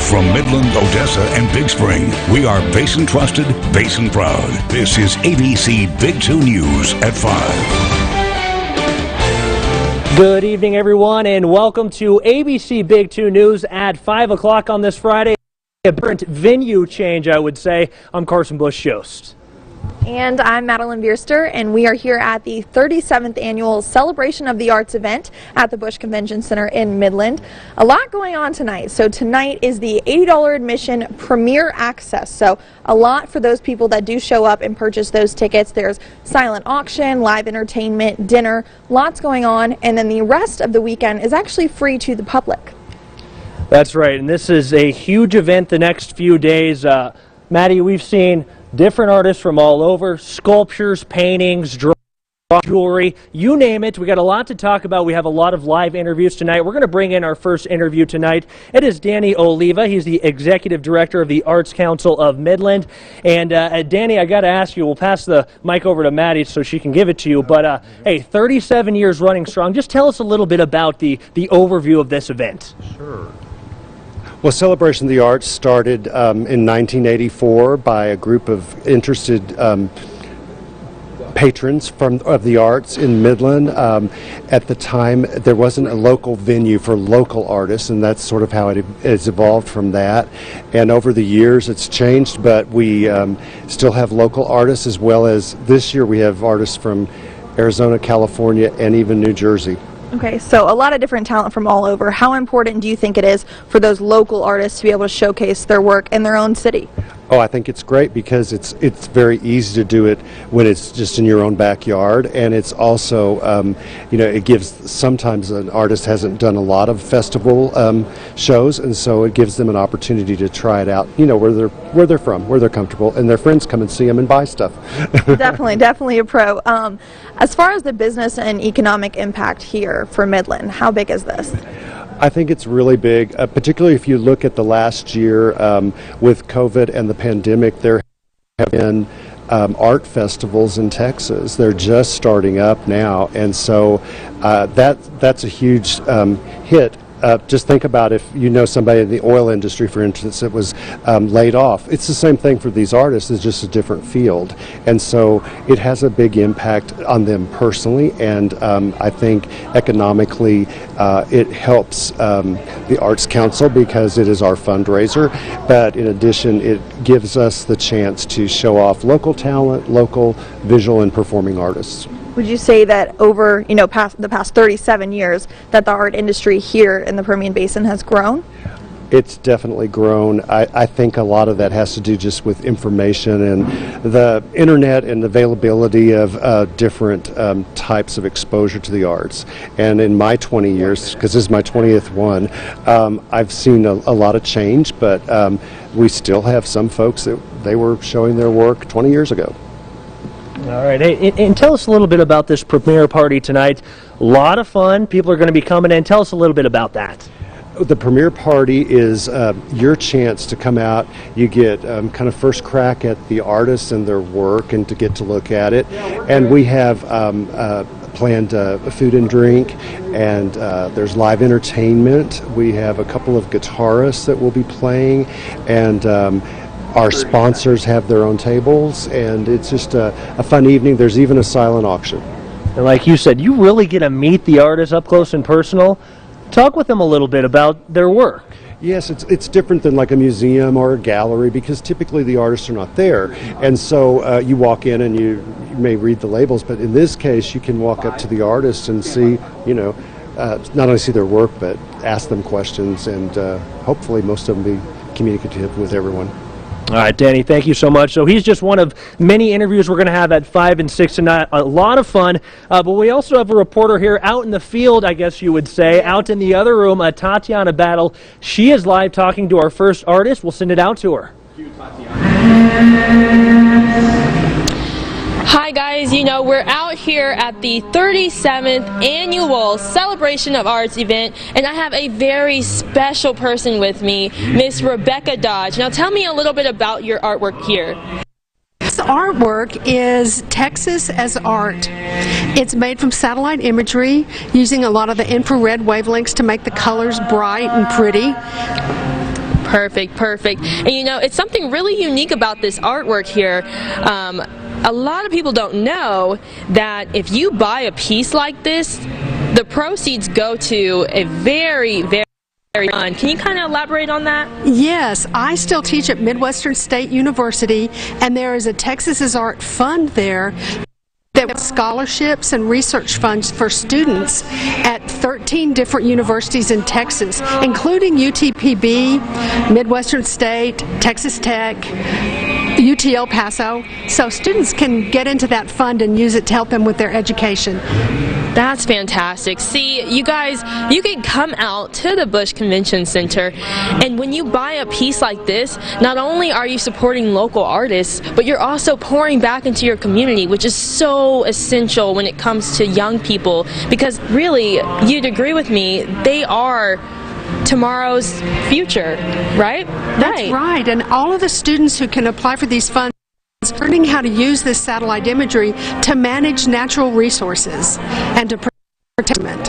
From Midland, Odessa, and Big Spring, we are Basin trusted, Basin proud. This is ABC Big 2 News at 5. Good evening, everyone, and welcome to ABC Big 2 News at 5 o'clock on this Friday. A different venue change, I would say. I'm Carson Bush-Yost. And I'm Madeline Bierster, and we are here at the 37th annual Celebration of the Arts event at the Bush Convention Center in Midland. A lot going on tonight. So tonight is the $80 admission premier access. So a lot for those people that do show up and purchase those tickets. There's silent auction, live entertainment, dinner, lots going on. And then the rest of the weekend is actually free to the public. That's right, and this is a huge event the next few days. Maddie, we've seen different artists from all over, sculptures, paintings, jewelry, you name it. We got a lot to talk about. We have a lot of live interviews tonight. We're going to bring in our first interview tonight. It is Danny Oliva. He's the Executive Director of the Arts Council of Midland. And Danny, I got to ask you, we'll pass the mic over to Maddie so she can give it to you. But hey, 37 years running strong. Just tell us a little bit about the overview of this event. Sure. Well, Celebration of the Arts started in 1984 by a group of interested patrons of the arts in Midland. At the time, there wasn't a local venue for local artists, and that's sort of how it has evolved from that. And over the years, it's changed, but we still have local artists, as well as this year we have artists from Arizona, California, and even New Jersey. Okay, so a lot of different talent from all over. How important do you think it is for those local artists to be able to showcase their work in their own city? Oh, I think it's great because it's very easy to do it when it's just in your own backyard, and it's also, you know, it gives, sometimes an artist hasn't done a lot of festival shows, and so it gives them an opportunity to try it out, you know, where they're from, where they're comfortable, and their friends come and see them and buy stuff. Definitely a pro. As far as the business and economic impact here for Midland, how big is this? I think it's really big, particularly if you look at the last year with COVID and the pandemic. There have been art festivals in Texas. They're just starting up now, and so that's a huge hit. Just think about if you know somebody in the oil industry, for instance, that was laid off. It's the same thing for these artists. It's just a different field. And so it has a big impact on them personally, and I think economically it helps the Arts Council because it is our fundraiser. But in addition, it gives us the chance to show off local talent, local visual and performing artists. Would you say that over, you know, the past 37 years that the art industry here in the Permian Basin has grown? It's definitely grown. I think a lot of that has to do just with information and the internet and availability of different types of exposure to the arts. And in my 20 years, because this is my 20th one, I've seen a lot of change, but we still have some folks that they were showing their work 20 years ago. All right, hey, and tell us a little bit about this premiere party tonight. A lot of fun. People are going to be coming in. Tell us a little bit about that. The premiere party is your chance to come out. You get kind of first crack at the artists and their work and to get to look at it. And we have planned food and drink, and there's live entertainment. We have a couple of guitarists that will be playing, and our sponsors have their own tables, and it's just a fun evening. There's even a silent auction. And like you said, you really get to meet the artists up close and personal. Talk with them a little bit about their work. Yes, it's different than like a museum or a gallery because typically the artists are not there. And so you walk in and you may read the labels, but in this case you can walk up to the artists and see, you know, not only see their work, but ask them questions, and hopefully most of them be communicative with everyone. All right, Danny, thank you so much. So he's just one of many interviews we're going to have at 5 and 6 tonight. A lot of fun. But we also have a reporter here out in the field, I guess you would say, out in the other room, Tatiana Battle. She is live talking to our first artist. We'll send it out to her. Hi guys, you know, we're out here at the 37th annual Celebration of Arts event, and I have a very special person with me, Miss Rebecca Dodge. Now tell me a little bit about your artwork here. This artwork is Texas as art. It's made from satellite imagery, using a lot of the infrared wavelengths to make the colors bright and pretty. Perfect, perfect. And you know, it's something really unique about this artwork here. A lot of people don't know that if you buy a piece like this, the proceeds go to a very fund. Can you kind of elaborate on that? Yes, I still teach at Midwestern State University, and there is a Texas is Art Fund there that with scholarships and research funds for students at 13 different universities in Texas, including UTPB, Midwestern State, Texas Tech, UT El Paso. So students can get into that fund and use it to help them with their education. That's fantastic. See, you guys, you can come out to the Bush Convention Center, and when you buy a piece like this, not only are you supporting local artists, but you're also pouring back into your community, which is so essential when it comes to young people, because really, you'd agree with me, they are tomorrow's future, right? That's right, and all of the students who can apply for these funds learning how to use this satellite imagery to manage natural resources and to protect them.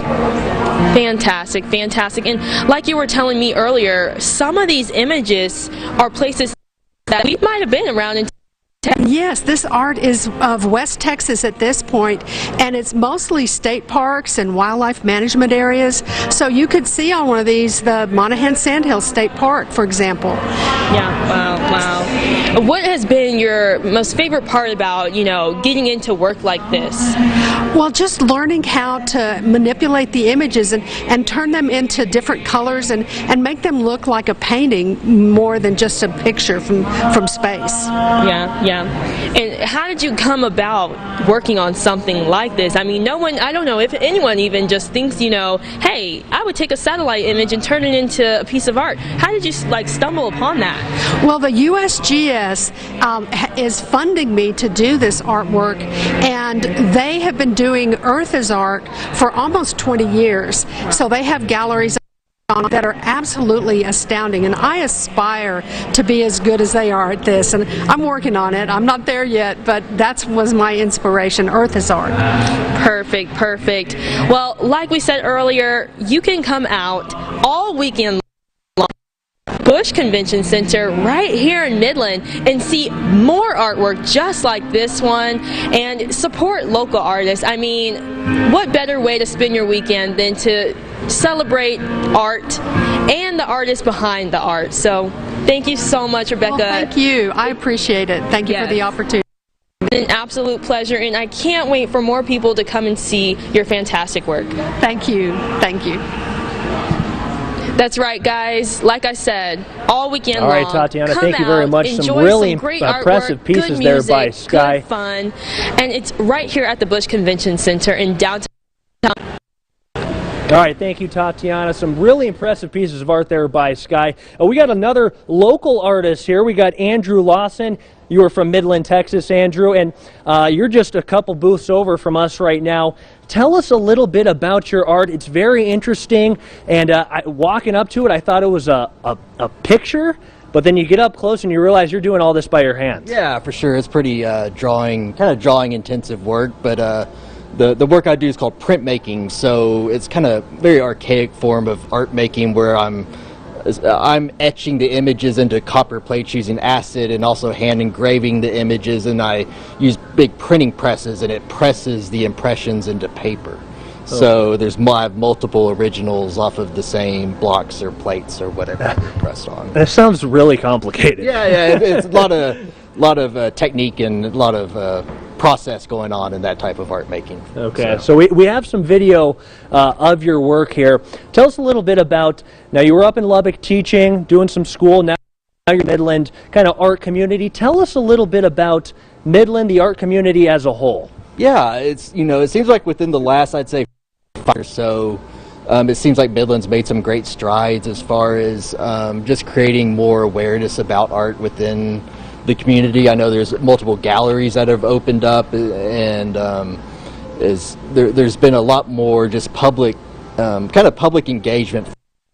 Fantastic, fantastic. And like you were telling me earlier, some of these images are places that we might have been around in Yes, this art is of West Texas at this point, and it's mostly state parks and wildlife management areas. So you could see on one of these the Monaghan Sandhill State Park, for example. Yeah, wow. What has been your most favorite part about, you know, getting into work like this? Well, just learning how to manipulate the images and turn them into different colors and make them look like a painting more than just a picture from space. Yeah. And how did you come about working on something like this? I mean, I don't know if anyone even just thinks, you know, hey, I would take a satellite image and turn it into a piece of art. How did you stumble upon that? Well, the USGS is funding me to do this artwork, and they have been doing Earth as Art for almost 20 years. So they have galleries that are absolutely astounding, and I aspire to be as good as they are at this, and I'm working on it. I'm not there yet, but that was my inspiration, Earth as Art. Perfect. Well, like we said earlier, you can come out all weekend long Bush Convention Center right here in Midland and see more artwork just like this one and support local artists. I mean, what better way to spend your weekend than to celebrate art and the artists behind the art. So thank you so much, Rebecca. Well, thank you. I appreciate it. Thank you for the opportunity. An absolute pleasure, and I can't wait for more people to come and see your fantastic work. Thank you. That's right, guys. Like I said, all weekend long. All right, Tatiana, thank you very much. Some really impressive pieces there by Sky. Good fun, and it's right here at the Bush Convention Center in downtown. All right, thank you, Tatiana. Some really impressive pieces of art there by Sky. We got another local artist here. We got Andrew Lawson. You are from Midland, Texas, Andrew, and you're just a couple booths over from us right now. Tell us a little bit about your art. It's very interesting, and walking up to it, I thought it was a picture, but then you get up close and you realize you're doing all this by your hands. Yeah, for sure. It's pretty drawing intensive work, but the work I do is called printmaking, so it's kind of very archaic form of art making where I'm etching the images into copper plates using acid and also hand engraving the images, and I use big printing presses and it presses the impressions into paper. So I have multiple originals off of the same blocks or plates or whatever pressed on. That sounds really complicated. Yeah, it's a lot of technique and a lot of process going on in that type of art making. Okay, so we have some video of your work here. Tell us a little bit about, now you were up in Lubbock teaching, doing some school, now you're in Midland kind of art community. Tell us a little bit about Midland, the art community as a whole. Yeah, it seems like within the last, I'd say, 5 or so, it seems like Midland's made some great strides as far as just creating more awareness about art within the community. I know there's multiple galleries that have opened up, and there's been a lot more just public engagement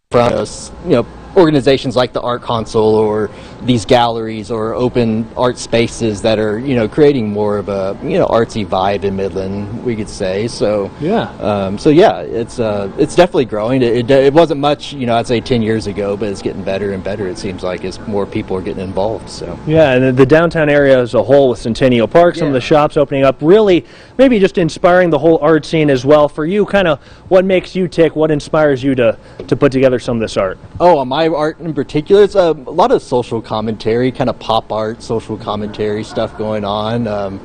from us, organizations like the Art Council or these galleries or open art spaces that are, creating more of a, artsy vibe in Midland, we could say. So it's definitely growing. It wasn't much, I'd say 10 years ago, but it's getting better and better. It seems like as more people are getting involved. So yeah, and the downtown area as a whole with Centennial Park, some of the shops opening up, really maybe just inspiring the whole art scene as well. For you, kind of what makes you tick? What inspires you to put together some of this art? Oh, my art in particular, it's a lot of social commentary, kind of pop art, social commentary stuff going on.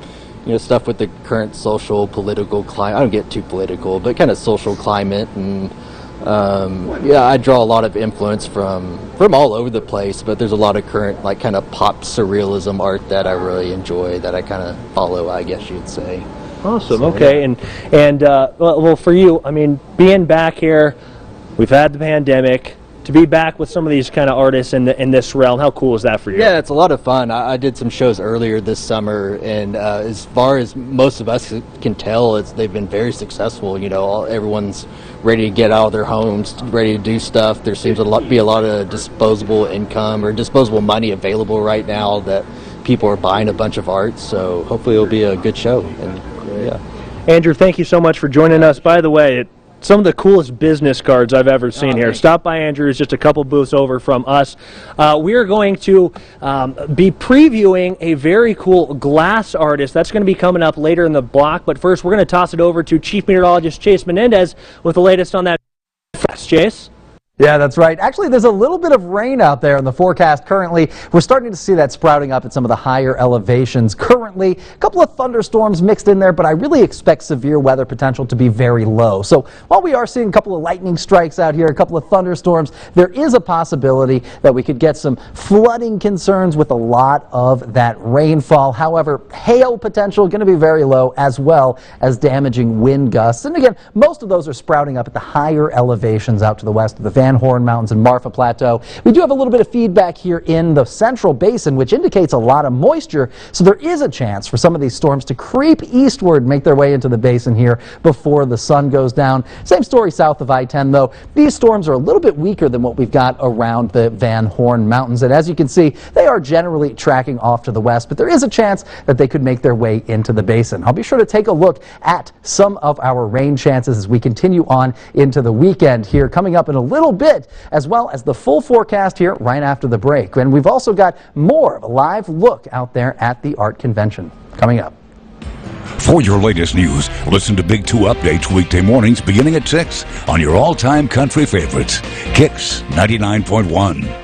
Stuff with the current social, political climate. I don't get too political, but kind of social climate. And I draw a lot of influence from all over the place, but there's a lot of current, like, kind of pop surrealism art that I really enjoy, that I kind of follow, I guess you'd say. Awesome. So, okay. And well, for you, I mean, being back here, we've had the pandemic. To be back with some of these kind of artists in this realm, how cool is that for you? Yeah, it's a lot of fun. I did some shows earlier this summer, and as far as most of us can tell, they've been very successful. Everyone's ready to get out of their homes, ready to do stuff. There seems to be a lot of disposable income or disposable money available right now that people are buying a bunch of art. So hopefully it'll be a good show. And yeah. Andrew, thank you so much for joining us. By the way, some of the coolest business cards I've ever seen here. Stop by Andrew's, just a couple booths over from us. We are going to be previewing a very cool glass artist. That's going to be coming up later in the block. But first, we're going to toss it over to Chief Meteorologist Chase Menendez with the latest on that. Chase? Yeah, that's right. Actually, there's a little bit of rain out there in the forecast currently. We're starting to see that sprouting up at some of the higher elevations. Currently, a couple of thunderstorms mixed in there, but I really expect severe weather potential to be very low. So while we are seeing a couple of lightning strikes out here, a couple of thunderstorms, there is a possibility that we could get some flooding concerns with a lot of that rainfall. However, hail potential going to be very low, as well as damaging wind gusts. And again, most of those are sprouting up at the higher elevations out to the west of the Van Horn Mountains and Marfa Plateau. We do have a little bit of feedback here in the central basin, which indicates a lot of moisture, so there is a chance for some of these storms to creep eastward, make their way into the basin here before the sun goes down. Same story south of I-10, though. These storms are a little bit weaker than what we've got around the Van Horn Mountains, and as you can see, they are generally tracking off to the west, but there is a chance that they could make their way into the basin. I'll be sure to take a look at some of our rain chances as we continue on into the weekend here, coming up in a little bit, as well as the full forecast here right after the break. And we've also got more of a live look out there at the art convention coming up. For your latest news, listen to Big 2 Updates weekday mornings beginning at 6 on your all-time country favorites, Kicks 99.1.